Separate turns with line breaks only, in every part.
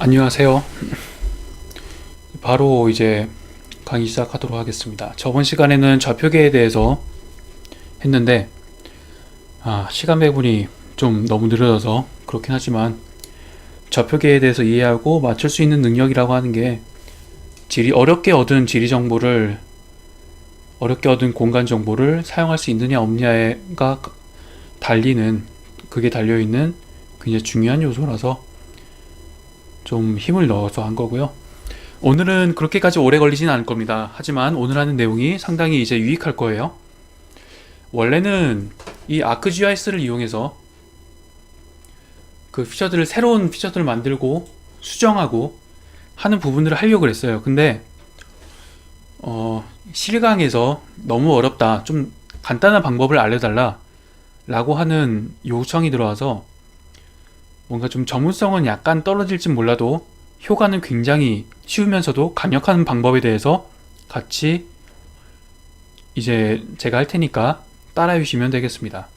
안녕하세요. 바로 이제 강의 시작하도록 하겠습니다. 저번 시간에는 좌표계에 대해서 했는데 시간 배분이 좀 너무 느려져서 그렇긴 하지만 좌표계에 대해서 이해하고 맞출 수 있는 능력이라고 하는 게 어렵게 얻은 지리 정보를 어렵게 얻은 공간 정보를 사용할 수 있느냐 없느냐가 달리는 그게 달려있는 굉장히 중요한 요소라서 좀 힘을 넣어서 한 거고요. 오늘은 그렇게까지 오래 걸리진 않을 겁니다. 하지만 오늘 하는 내용이 상당히 이제 유익할 거예요. 원래는 이 ArcGIS를 이용해서 그 피처들을 새로운 피처들을 만들고 수정하고 하는 부분들을 하려고 그랬어요. 근데 실강에서 너무 어렵다, 좀 간단한 방법을 알려달라 라고 하는 요청이 들어와서 뭔가 좀 전문성은 약간 떨어질진 몰라도 효과는 굉장히 쉬우면서도 강력한 방법에 대해서 같이 이제 제가 할 테니까 따라해 주시면 되겠습니다.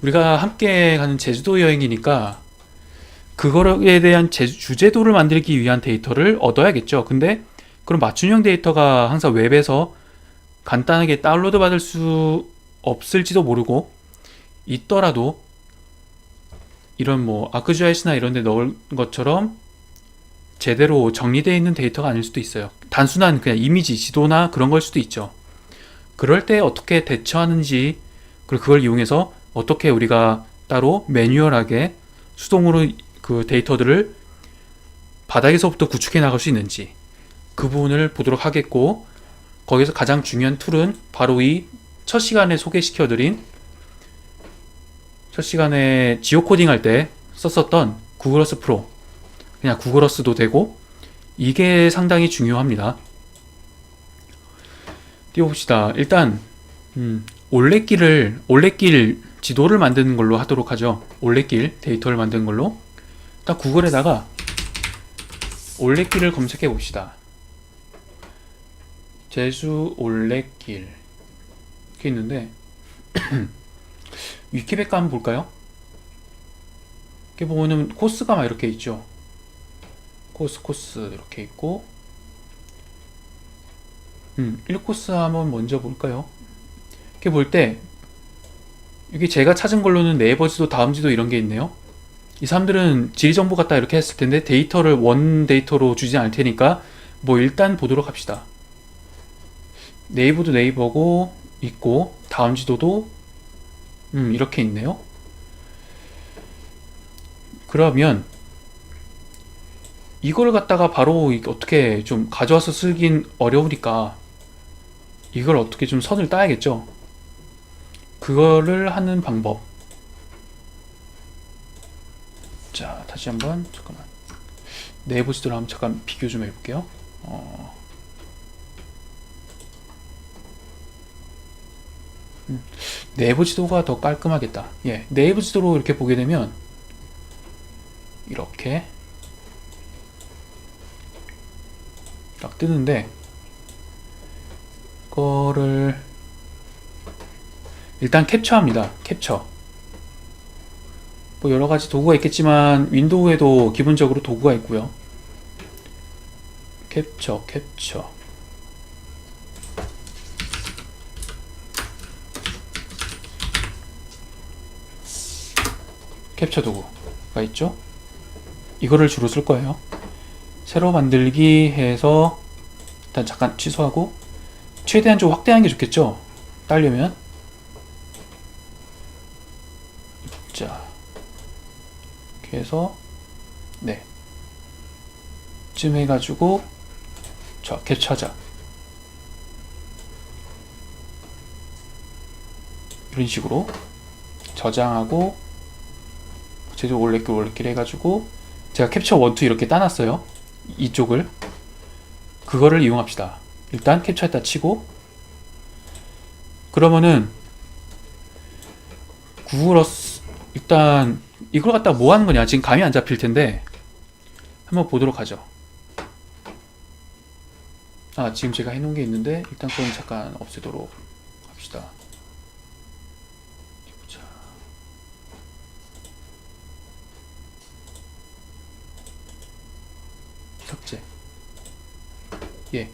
우리가 함께 가는 제주도 여행이니까 그거에 대한 주제도를 만들기 위한 데이터를 얻어야겠죠. 근데 그럼 맞춤형 데이터가 항상 웹에서 간단하게 다운로드 받을 수 없을지도 모르고 있더라도 이런 뭐 아크GIS나 이런 데 넣은 것처럼 제대로 정리되어 있는 데이터가 아닐 수도 있어요. 단순한 그냥 이미지, 지도나 그런 걸 수도 있죠. 그럴 때 어떻게 대처하는지, 그리고 그걸 이용해서 어떻게 우리가 따로 매뉴얼하게 수동으로 그 데이터들을 바닥에서부터 구축해 나갈 수 있는지 그 부분을 보도록 하겠고, 거기서 가장 중요한 툴은 바로 이 첫 시간에 소개시켜드린 첫 시간에 지오코딩 할 때 썼었던 구글어스 프로, 그냥 구글어스도 되고 이게 상당히 중요합니다. 띄워봅시다. 일단 올레길 지도를 만드는 걸로 하도록 하죠. 올레길 데이터를 만드는 걸로 일단 구글에다가 올레길을 검색해 봅시다. 제주 올레길 이렇게 있는데 위키백과 한번 볼까요? 이렇게 보면은 코스가 막 이렇게 있죠. 코스 이렇게 있고 1코스 한번 먼저 볼까요? 이렇게 볼 때 이게 제가 찾은 걸로는 네이버 지도, 다음 지도 이런 게 있네요. 이 사람들은 지리 정보 같다 이렇게 했을 텐데 데이터를 원 데이터로 주지 않을 테니까 뭐 일단 보도록 합시다. 네이버도 네이버고 있고 다음 지도도 이렇게 있네요. 그러면 이걸 갖다가 바로 어떻게 좀 가져와서 쓰긴 어려우니까 이걸 어떻게 좀 선을 따야겠죠. 그거를 하는 방법. 자, 다시 한번 잠깐만 네이버 지도를 한번 잠깐 비교 좀 해볼게요. 네이버 지도가 더 깔끔하겠다. 예, 네이버 지도로 이렇게 보게 되면 이렇게 딱 뜨는데 그거를 일단 캡처합니다. 캡처. 뭐 여러 가지 도구가 있겠지만 윈도우에도 기본적으로 도구가 있고요. 캡처 도구가 있죠. 이거를 주로 쓸 거예요. 새로 만들기 해서 일단 잠깐 취소하고 최대한 좀 확대하는 게 좋겠죠. 따려면 자 이렇게 해서 네 쯤 해가지고 자 캡처하자 이런 식으로 저장하고 제주 올레길 해가지고 제가 캡처 1, 2 이렇게 따놨어요. 이쪽을 그거를 이용합시다. 일단 캡처했다 치고 그러면은 구글어스 일단 이걸 갖다 뭐 하는 거냐 지금 감이 안 잡힐 텐데 한번 보도록 하죠. 지금 제가 해놓은 게 있는데 일단 그건 잠깐 없애도록 합시다. 자, 예.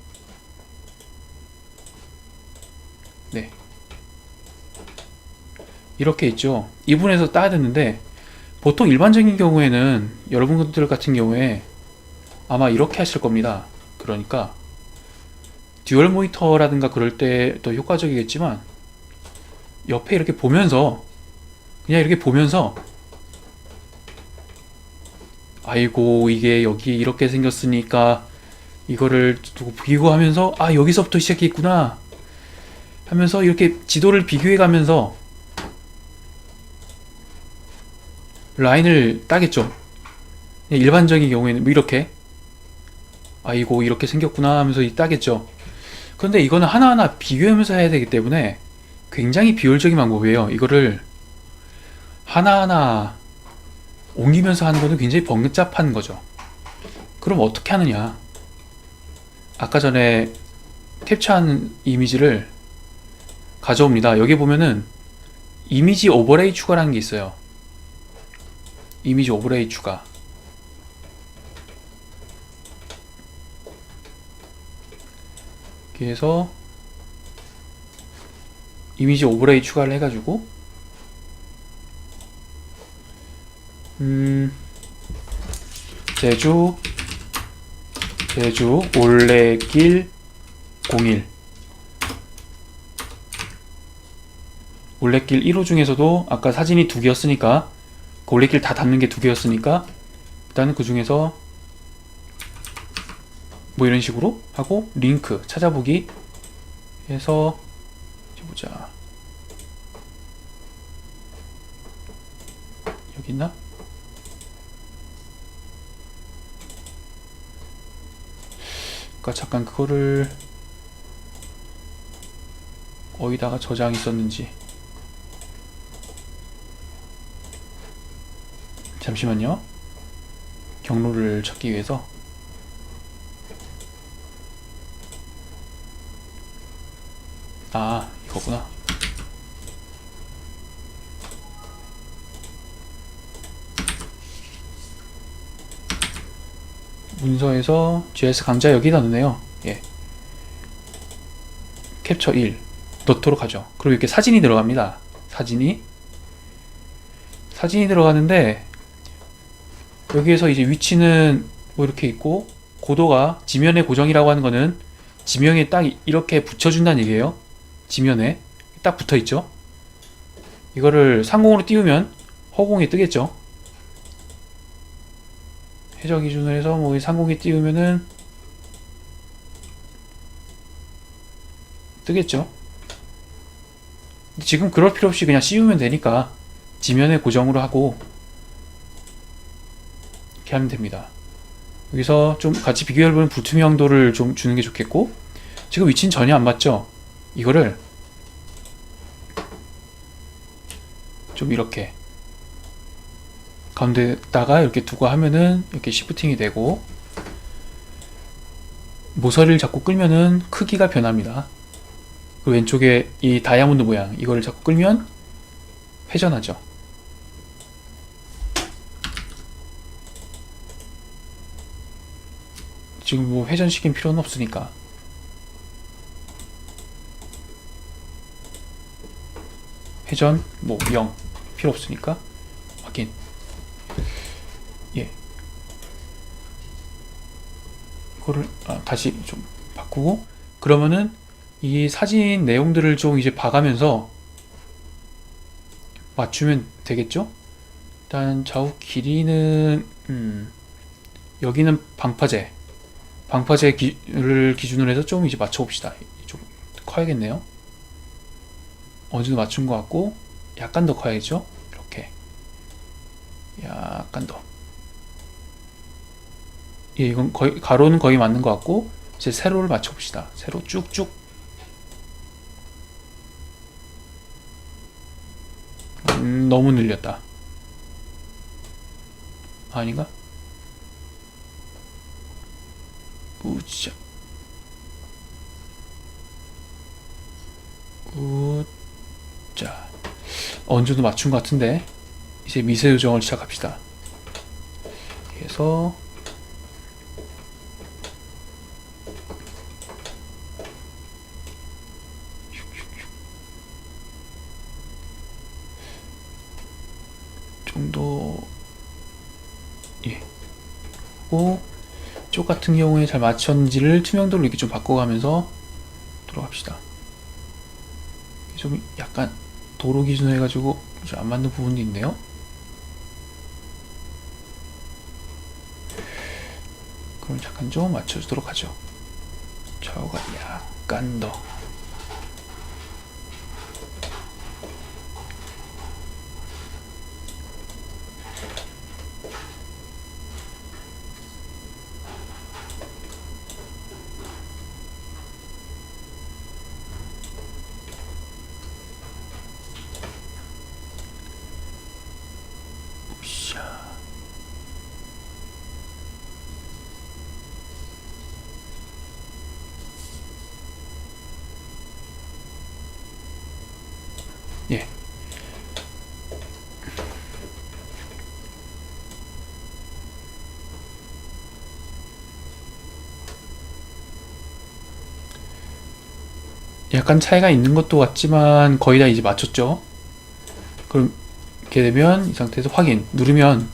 네. 이렇게 있죠. 이 부분에서 따야 되는데 보통 일반적인 경우에는 여러분들 같은 경우에 아마 이렇게 하실 겁니다. 그러니까 듀얼 모니터라든가 그럴 때 더 효과적이겠지만 옆에 이렇게 보면서 그냥 이렇게 보면서 아이고 이게 여기 이렇게 생겼으니까 이거를 두고 비교하면서 아 여기서부터 시작했구나 하면서 이렇게 지도를 비교해 가면서 라인을 따겠죠. 일반적인 경우에는 뭐 이렇게 아이고 이렇게 생겼구나 하면서 따겠죠. 그런데 이거는 하나하나 비교하면서 해야 되기 때문에 굉장히 비효율적인 방법이에요. 이거를 하나하나 옮기면서 하는 거는 굉장히 번잡한 거죠. 그럼 어떻게 하느냐? 아까 전에 캡처한 이미지를 가져옵니다. 여기 보면은 이미지 오버레이 추가라는 게 있어요. 이미지 오버레이 추가. 그래서 이미지 오버레이 추가를 해가지고 제주 올레길 01 올레길 1호 중에서도 아까 사진이 2개였으니까 그 올레길 다 담는 게 2개였으니까 일단은 그 중에서 뭐 이런 식으로 하고 링크 찾아보기 해서 보자. 여기 있나? 그러니까 잠깐 그거를 어디다가 저장이 있었는지 잠시만요. 경로를 찾기 위해서 아 이거구나. 문서에서 GS 강좌 여기다 넣네요. 예. 캡처 1 넣도록 하죠. 그리고 이렇게 사진이 들어갑니다. 사진이 들어가는데 여기에서 이제 위치는 뭐 이렇게 있고 고도가 지면의 고정이라고 하는 거는 지면에 딱 이렇게 붙여준다는 얘기예요. 지면에 딱 붙어있죠. 이거를 상공으로 띄우면 허공에 뜨겠죠. 해저 기준으로 해서 뭐 상공에 띄우면은 뜨겠죠. 지금 그럴 필요 없이 그냥 씌우면 되니까 지면에 고정으로 하고 이렇게 하면 됩니다. 여기서 좀 같이 비교해보면 불투명도를 좀 주는 게 좋겠고 지금 위치는 전혀 안 맞죠. 이거를 좀 이렇게 가운데다가 이렇게 두고 하면은 이렇게 시프팅이 되고 모서리를 자꾸 끌면은 크기가 변합니다. 그리고 왼쪽에 이 다이아몬드 모양 이거를 자꾸 끌면 회전하죠. 지금 뭐 회전시킨 필요는 없으니까 회전 뭐 0 필요 없으니까 확인. 예. 이거를 다시 좀 바꾸고 그러면은 이 사진 내용들을 좀 이제 봐가면서 맞추면 되겠죠? 일단 좌우 길이는 여기는 방파제를 기준으로 해서 좀 이제 맞춰봅시다. 좀 커야겠네요. 어느 정도 맞춘 것 같고 약간 더 커야겠죠? 이렇게 약간 더. 예, 이건 거의 가로는 거의 맞는 것 같고 이제 세로를 맞춰봅시다. 세로 쭉쭉. 너무 늘렸다. 아닌가? 우짜. 우짜. 어느 정도 맞춘 것 같은데 이제 미세 조정을 시작합시다. 그래서 예. 그리고 쪽 같은 경우에 잘 맞췄는지를 투명도를 이렇게 좀 바꿔가면서 들어갑시다. 좀 약간 도로 기준으로 해가지고 좀 안 맞는 부분도 있네요. 그럼 잠깐 좀 맞춰주도록 하죠. 좌우가 약간 더. 샤. 예. 약간 차이가 있는 것도 같지만 거의 다 이제 맞췄죠. 그럼 이렇게 되면 이 상태에서 확인 누르면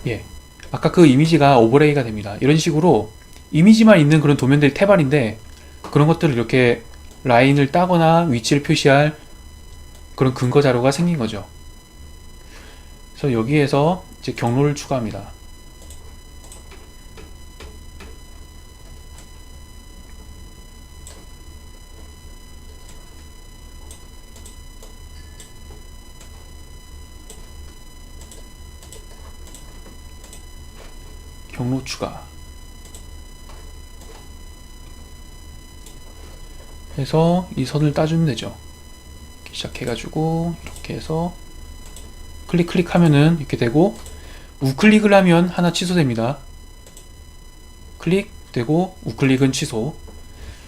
예, 아까 그 이미지가 오버레이가 됩니다. 이런 식으로 이미지만 있는 그런 도면들이 태반인데 그런 것들을 이렇게 라인을 따거나 위치를 표시할 그런 근거 자료가 생긴 거죠. 그래서 여기에서 이제 경로를 추가합니다. 경로 추가 해서 이 선을 따주면 되죠. 이렇게 시작해가지고 이렇게 해서 클릭 하면은 이렇게 되고 우클릭을 하면 하나 취소됩니다. 클릭 되고 우클릭은 취소.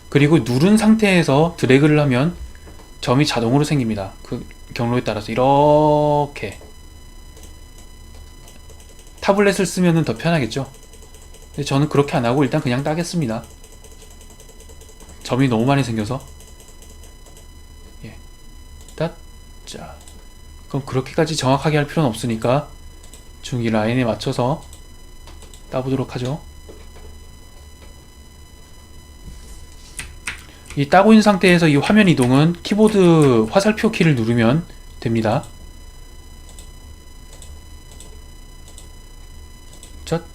그리고 누른 상태에서 드래그를 하면 점이 자동으로 생깁니다. 그 경로에 따라서 이렇게 타블렛을 쓰면 더 편하겠죠. 근데 저는 그렇게 안하고 일단 그냥 따겠습니다. 점이 너무 많이 생겨서. 예. 자, 그럼 그렇게까지 정확하게 할 필요는 없으니까 중이 라인에 맞춰서 따보도록 하죠. 이 따고 있는 상태에서 이 화면 이동은 키보드 화살표 키를 누르면 됩니다. 쯧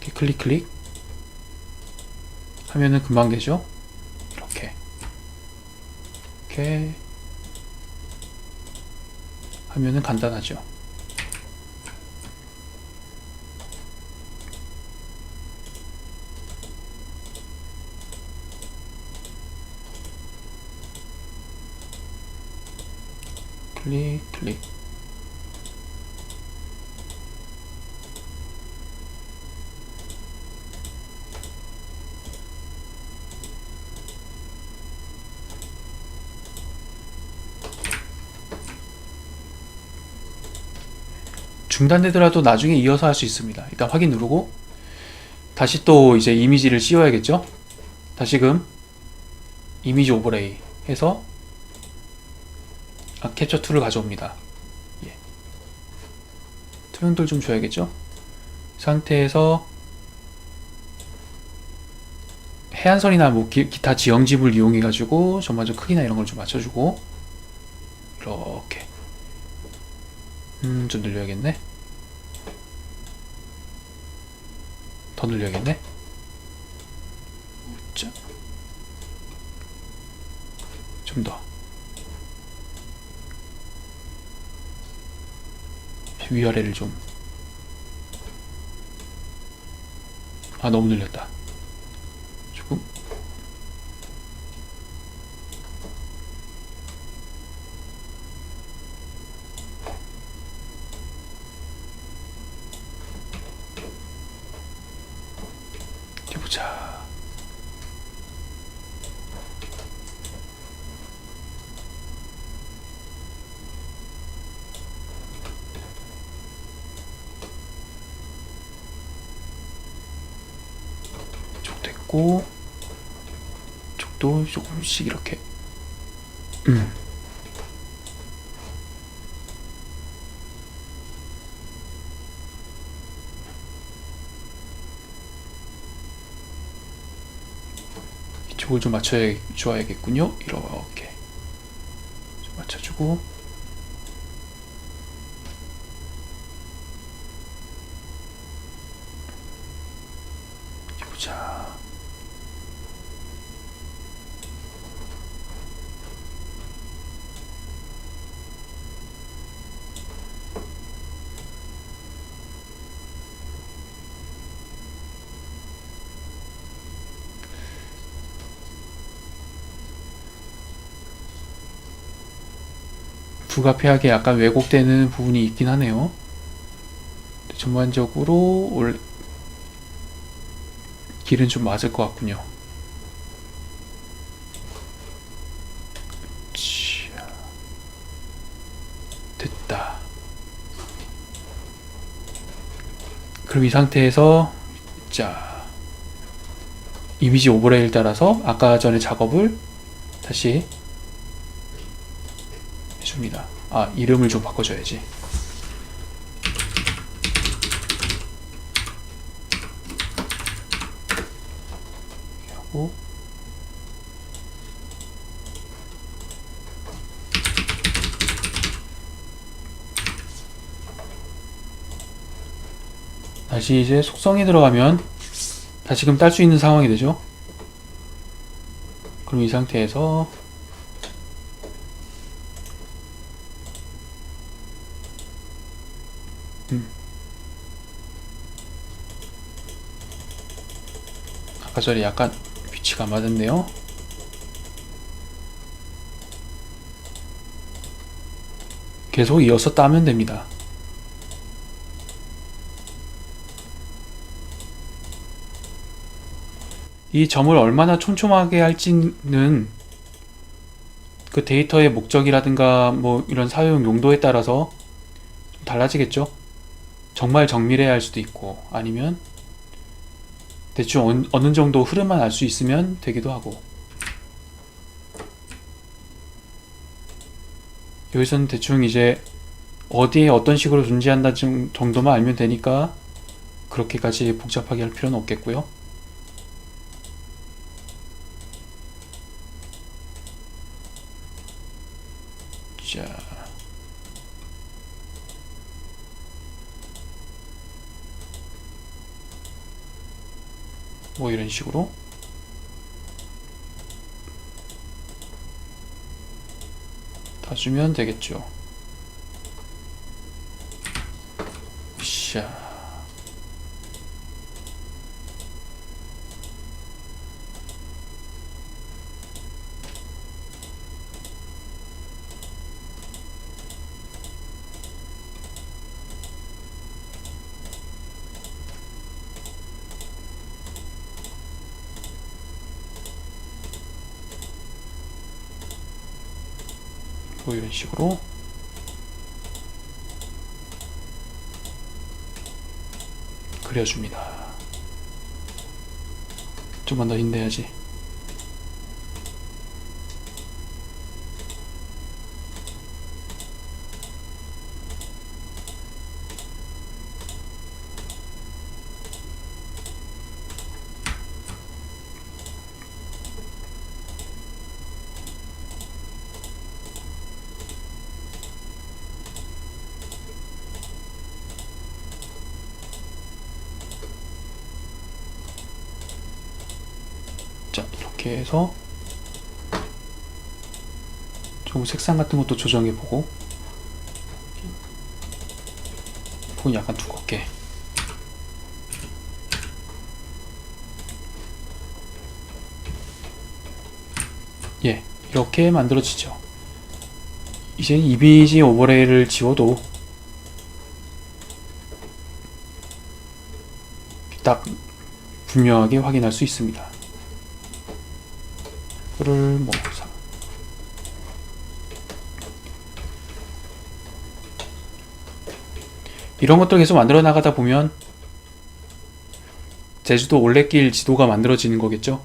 이렇게 클릭 하면은 금방 되죠. 이렇게 하면은 간단하죠. 클릭 중단되더라도 나중에 이어서 할 수 있습니다. 일단 확인 누르고 다시 또 이제 이미지를 씌워야겠죠. 다시금 이미지 오버레이 해서 캡처 툴을 가져옵니다. 예. 투명도를 좀 줘야겠죠. 상태에서 해안선이나 뭐 기타 지형집을 이용해 가지고 전반적 크기나 이런 걸 좀 맞춰주고 이렇게 좀 늘려야겠네. 더 늘려야겠네. 좀 더. 위아래를 좀. 너무 늘렸다. 조금. 이렇게 보자. 이쪽 여기도 조금씩 이렇게 이쪽을 좀 맞춰줘야겠군요. 이렇게 좀 맞춰주고 보자. 불가피하게 약간 왜곡되는 부분이 있긴 하네요. 전반적으로 원래 길은 좀 맞을 것 같군요. 됐다. 그럼 이 상태에서 자 이미지 오버레이를 따라서 아까 전에 작업을 다시 해줍니다. 아, 이름을 좀 바꿔줘야지. 이렇게 하고 다시 이제 속성에 들어가면 다시금 딸 수 있는 상황이 되죠. 그럼 이 상태에서 아까 전에 약간 위치가 안 맞았네요. 계속 이어서 따면 됩니다. 이 점을 얼마나 촘촘하게 할지는 그 데이터의 목적이라든가 뭐 이런 사용 용도에 따라서 좀 달라지겠죠. 정말 정밀해야 할 수도 있고 아니면 대충 어느 정도 흐름만 알 수 있으면 되기도 하고. 여기서는 대충 이제 어디에 어떤 식으로 존재한다 정도만 알면 되니까 그렇게까지 복잡하게 할 필요는 없겠고요. 자, 뭐 이런 식으로 다 주면 되겠죠. 자, 뭐 이런 식으로 그려줍니다. 좀만 더 힘내야지. 자, 이렇게 해서 좀 색상 같은 것도 조정해보고 폰이 약간 두껍게 예, 이렇게 만들어지죠. 이제 이미지 오버레이를 지워도 딱 분명하게 확인할 수 있습니다. 그를 뭐 이런 것들 계속 만들어 나가다 보면 제주도 올레길 지도가 만들어지는 거겠죠.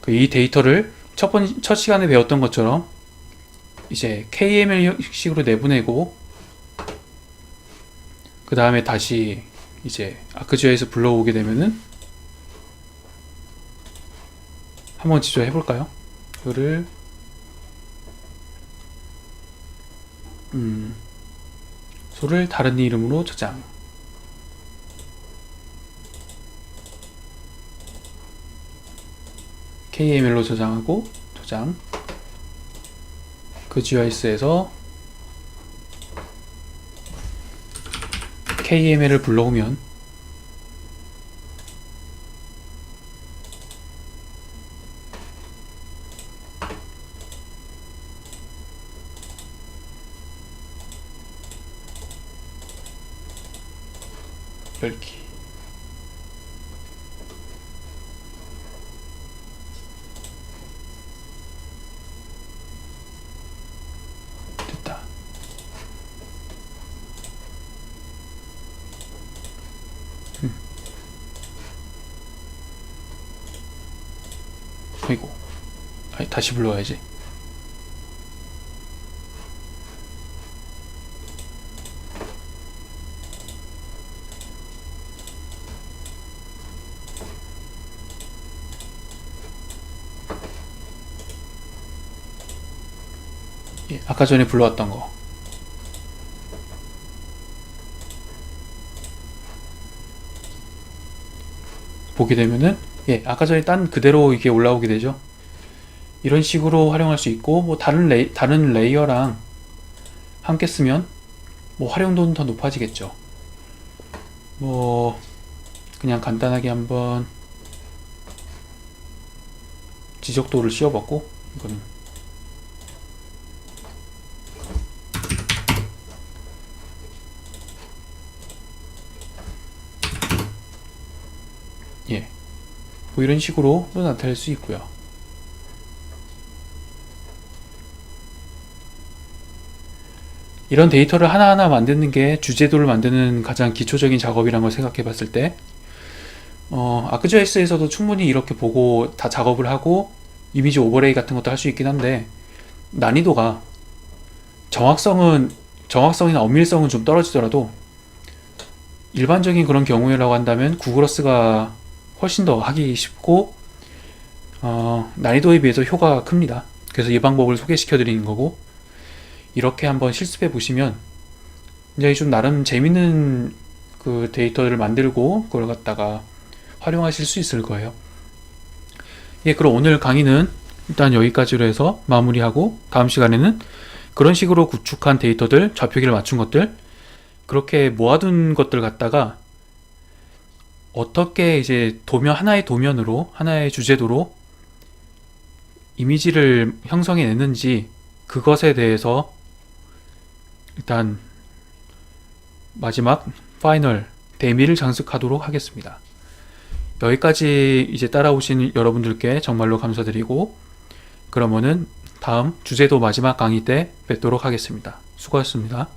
이 데이터를 첫 시간에 배웠던 것처럼 이제 KML 형식으로 내보내고, 그 다음에 다시 이제 아크지오에서 불러오게 되면은 한번 직접 해볼까요? 이거를 소를 다른 이름으로 저장. KML로 저장하고 저장. 그 GIS에서 KML을 불러오면 열기. 됐다. 아이고, 아니, 다시 불러와야지. 예, 아까 전에 불러왔던 거. 보게 되면은, 예, 아까 전에 딴 그대로 이게 올라오게 되죠. 이런 식으로 활용할 수 있고, 뭐 다른 레이어랑 함께 쓰면 뭐 활용도는 더 높아지겠죠. 뭐 그냥 간단하게 한번 지적도를 씌워봤고, 이거는 예, 뭐 이런 식으로 또 나타낼 수 있고요. 이런 데이터를 하나하나 만드는 게 주제도를 만드는 가장 기초적인 작업이란 걸 생각해 봤을 때, 아크지오S에서도 충분히 이렇게 보고 다 작업을 하고 이미지 오버레이 같은 것도 할 수 있긴 한데, 난이도가 정확성이나 엄밀성은 좀 떨어지더라도 일반적인 그런 경우라고 한다면 구글어스가 훨씬 더 하기 쉽고, 난이도에 비해서 효과가 큽니다. 그래서 이 방법을 소개시켜 드리는 거고, 이렇게 한번 실습해 보시면 굉장히 좀 나름 재밌는 그 데이터를 만들고 그걸 갖다가 활용하실 수 있을 거예요. 예, 그럼 오늘 강의는 일단 여기까지로 해서 마무리하고, 다음 시간에는 그런 식으로 구축한 데이터들, 좌표기를 맞춘 것들, 그렇게 모아둔 것들 갖다가 어떻게 이제 하나의 도면으로, 하나의 주제도로 이미지를 형성해냈는지, 그것에 대해서 일단 마지막 파이널 데미를 장식하도록 하겠습니다. 여기까지 이제 따라오신 여러분들께 정말로 감사드리고, 그러면은 다음 주제도 마지막 강의 때 뵙도록 하겠습니다. 수고하셨습니다.